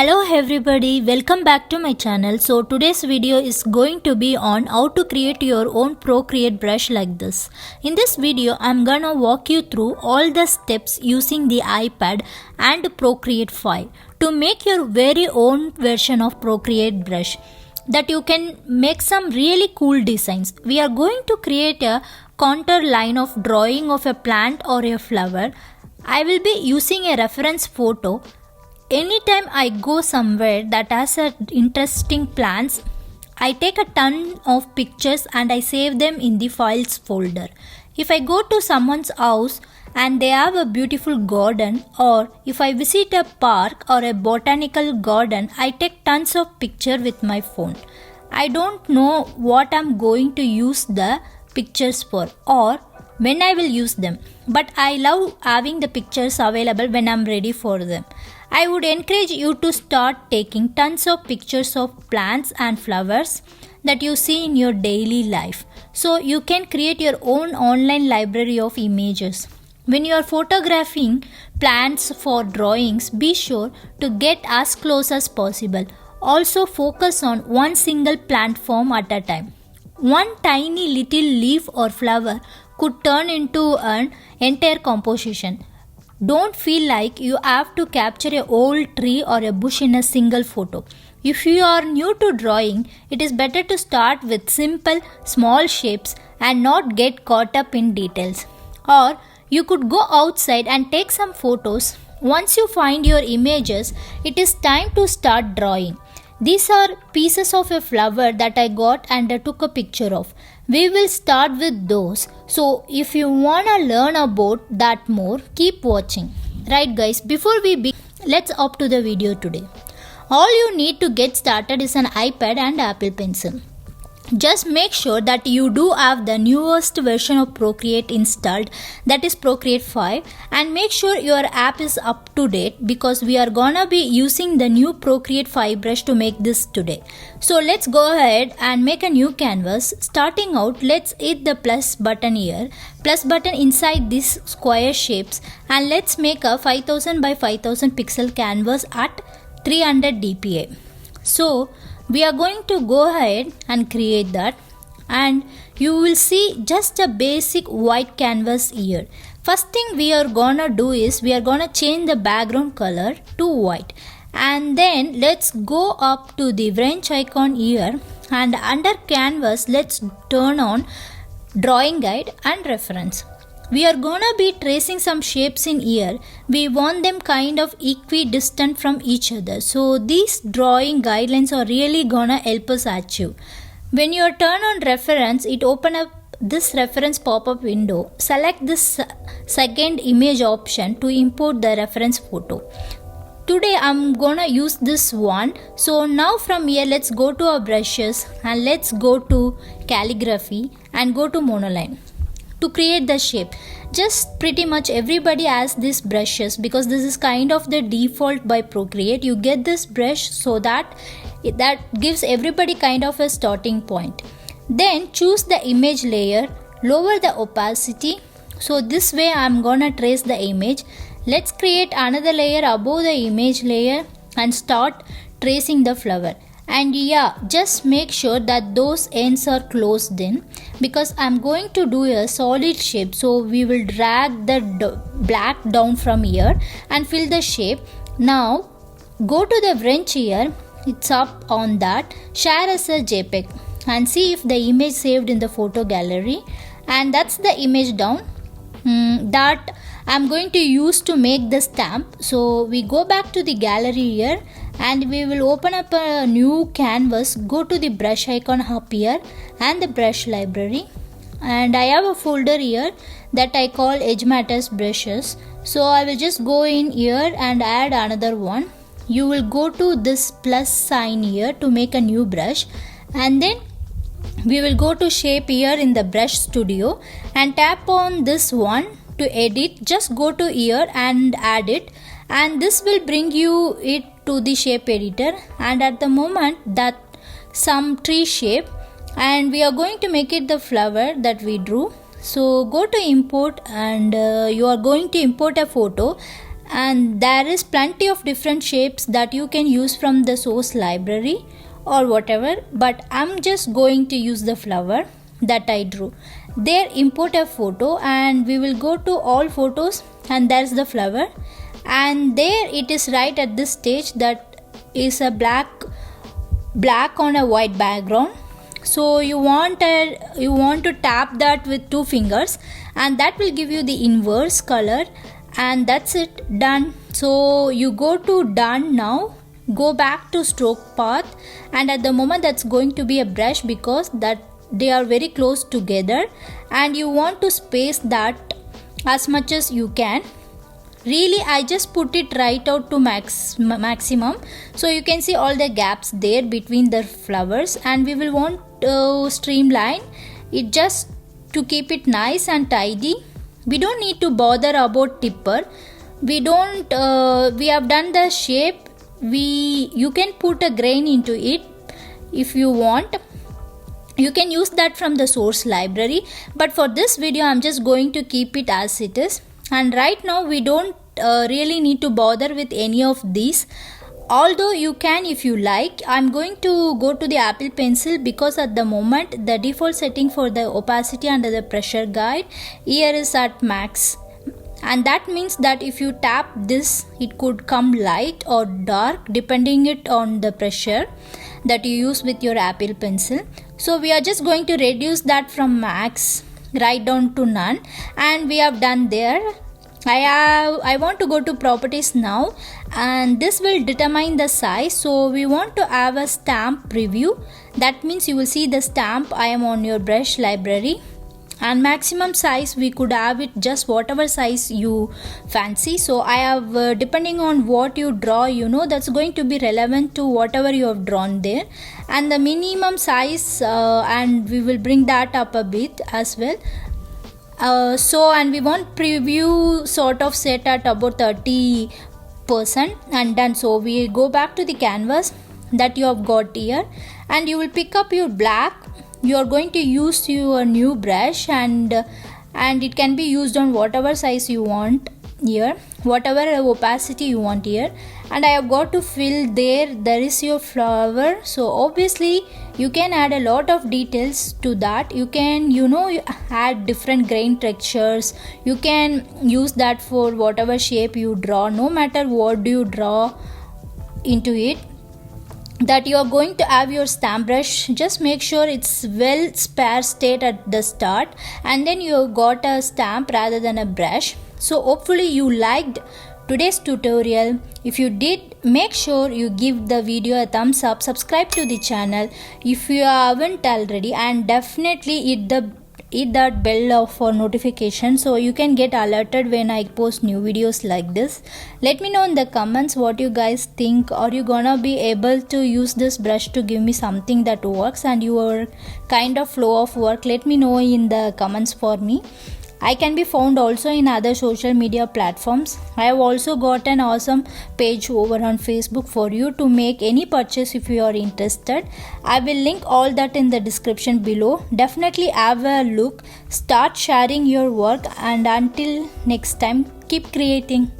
Hello everybody, welcome back to my channel. So today's video is going to be on how to create your own Procreate brush like this. In this video, I'm gonna walk you through all the steps using the iPad and Procreate 5 to make your very own version of Procreate brush that you can make some really cool designs. We are going to create a contour line of drawing of a plant or a flower. I will be using a reference photo. Anytime I go somewhere that has interesting plants, I take a ton of pictures and I save them in the files folder. If I go to someone's house and they have a beautiful garden, or if I visit a park or a botanical garden, I take tons of pictures with my phone. I don't know what I'm going to use the pictures for or when I will use them, but I love having the pictures available when I'm ready for them. I would encourage you to start taking tons of pictures of plants and flowers that you see in your daily life, so you can create your own online library of images. When you are photographing plants for drawings, be sure to get as close as possible. Also focus on one single plant form at a time. One tiny little leaf or flower could turn into an entire composition. Don't feel like you have to capture a whole tree or a bush in a single photo. If you are new to drawing, it is better to start with simple, small shapes and not get caught up in details. Or you could go outside and take some photos. Once you find your images, it is time to start drawing. These are pieces of a flower that I got and I took a picture of. We will start with those. So if you wanna learn about that more, keep watching. Right guys, before we begin, let's up to the video today. All you need to get started is an iPad and Apple Pencil. Just make sure that you do have the newest version of Procreate installed, that is Procreate 5, and make sure your app is up to date because we are gonna be using the new Procreate 5 brush to make this today. So let's go ahead and make a new canvas. Starting out, let's hit the plus button here, plus button inside these square shapes, and let's make a 5000 by 5000 pixel canvas at 300 dpi. So we are going to go ahead and create that, and you will see just a basic white canvas here. First thing we are gonna do is we are gonna change the background color to white, and then let's go up to the wrench icon here, and under canvas let's turn on drawing guide and reference. We are gonna be tracing some shapes in here. We want them kind of equidistant from each other. So these drawing guidelines are really gonna help us achieve. When you turn on reference, it open up this reference pop-up window. Select this second image option to import the reference photo. Today I'm gonna use this one. So now from here let's go to our brushes and let's go to calligraphy and go to monoline. To create the shape, just pretty much everybody has these brushes because this is kind of the default by Procreate. You get this brush so that gives everybody kind of a starting point. Then choose the image layer, lower the opacity. So this way I'm gonna trace the image. Let's create another layer above the image layer and start tracing the flower. And yeah, just make sure that those ends are closed in because I'm going to do a solid shape. So we will drag the black down from here and fill the shape. Now go to the wrench here, it's up on that, share as a JPEG and see if the image saved in the photo gallery, and that's the image down that I'm going to use to make the stamp. So we go back to the gallery here and we will open up a new canvas. Go to the brush icon up here and the brush library, and I have a folder here that I call Edge Matters brushes. So I will just go in here and add another one. You will go to this plus sign here to make a new brush, and then we will go to shape here in the brush studio and tap on this one to edit. Just go to here and add it, and this will bring you it to the shape editor, and at the moment that some tree shape, and we are going to make it the flower that we drew. So go to import, and you are going to import a photo, and there is plenty of different shapes that you can use from the source library or whatever, but I'm just going to use the flower that I drew. There, import a photo, and we will go to all photos, and there's the flower, and there it is right at this stage that is a black on a white background. So you want to tap that with 2 fingers, and that will give you the inverse color, and that's it, done. So you go to done now, go back to stroke path, and at the moment that's going to be a brush because that they are very close together, and you want to space that as much as you can. Really, I just put it right out to maximum, so you can see all the gaps there between the flowers, and we will want to streamline it just to keep it nice and tidy. We don't need to bother about tipper. We have done the shape. You can put a grain into it if you want. You can use that from the source library, but for this video I'm just going to keep it as it is. And right now we don't really need to bother with any of these, although you can if you like. I'm going to go to the Apple Pencil because at the moment the default setting for the opacity under the pressure guide here is at max, and that means that if you tap this it could come light or dark depending it on the pressure that you use with your Apple Pencil. So we are just going to reduce that from max right down to none, and we have done there. I want to go to properties now, and this will determine the size. So we want to have a stamp preview. That means you will see the stamp I am on your brush library, and maximum size we could have it just whatever size you fancy. So I have depending on what you draw, that's going to be relevant to whatever you have drawn there, and the minimum size and we will bring that up a bit as well. And we want preview sort of set at about 30% and done. So we go back to the canvas that you have got here, and you will pick up your black. You are going to use your new brush, and it can be used on whatever size you want here, whatever opacity you want here. And I have got to fill there is your flower. So obviously you can add a lot of details to that. You can add different grain textures. You can use that for whatever shape you draw, no matter what do you draw into it. That you are going to have your stamp brush, just make sure it's well spare state at the start, and then you got a stamp rather than a brush. So hopefully you liked today's tutorial. If you did, make sure you give the video a thumbs up, subscribe to the channel if you haven't already, and definitely hit that bell for notification so you can get alerted when I post new videos like this. Let me know in the comments what you guys think. Are you gonna be able to use this brush to give me something that works and your kind of flow of work? Let me know in the comments for me. I can be found also in other social media platforms. I have also got an awesome page over on Facebook for you to make any purchase if you are interested. I will link all that in the description below. Definitely have a look, start sharing your work, and until next time, keep creating.